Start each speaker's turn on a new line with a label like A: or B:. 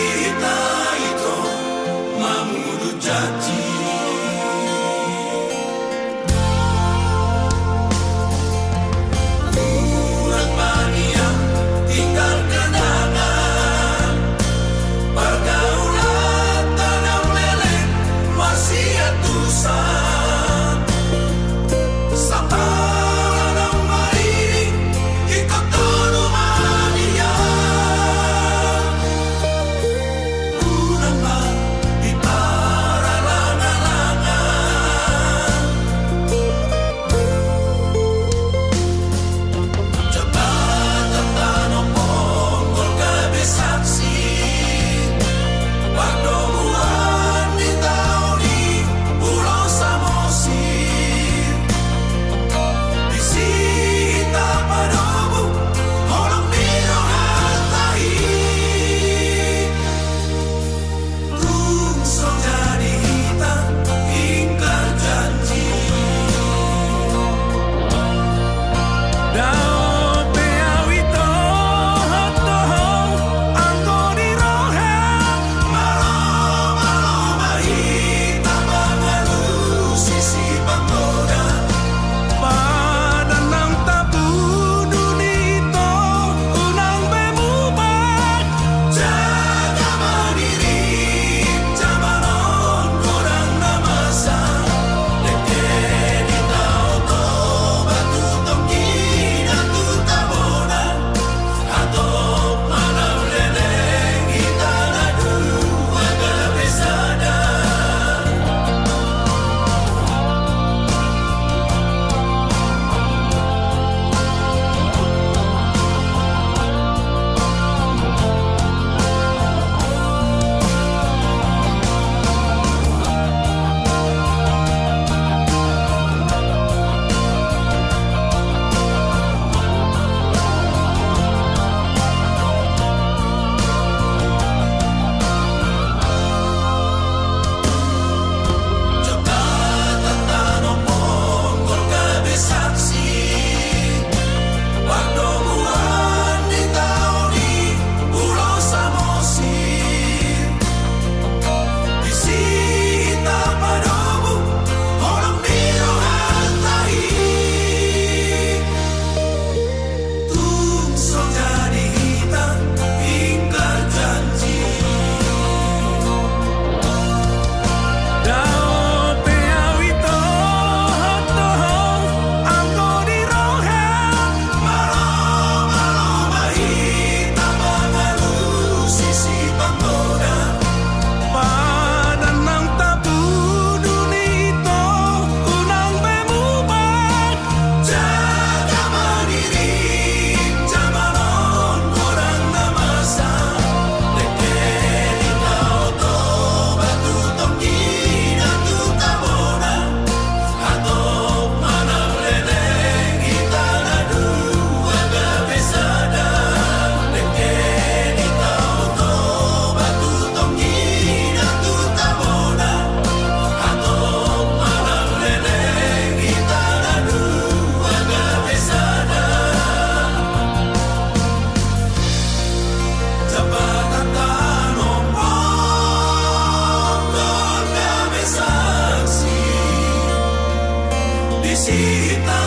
A: hita ito mamudu janji. Urat mania tinggal kenangan, pergaulan tanam leleng masih atusan. Saparan mariring ikut tonu mania. Urang ba di para langan-langan, jabatan tanong ponggol gabi saksi. Pagdomuan di tahun ini Pulau Samosir. Bisita padomu orang minong hatai. Tungso jadi hita ingkar janji. Dao peawito hotohong angko di rohe. Malo-malo mahita bangalu sisi panggoda. Padanang tabu dunito unang bemubak. Jaga mandiri jamanon korang namasa. Leke di tao to batu tongkin atu tabona. Atop malam leleng kita ngadu agak besada. Jabatan tanong ponggol gabi saksi. Pagdomuan di tahun ini Pulau Samosir. Bisita padomu orang minong hatai. Tungso jadi hita ingkar janji. Dao peawito hotohong angko di rohe. Malo-malo mahita bangalu sisi panggoda. Padanang tabu dunito unang bemubak. Jaga mandiri jamanon korang namasa. Leke di tao to batu tongkin atu tabona. Atop malam leleng kita ngadu agak besada. Leke di tao to batu tongkin atu tabona. Atop malam leleng kita ngadu agak besada. Jabatan tanong ponggol gabi saksi. Disita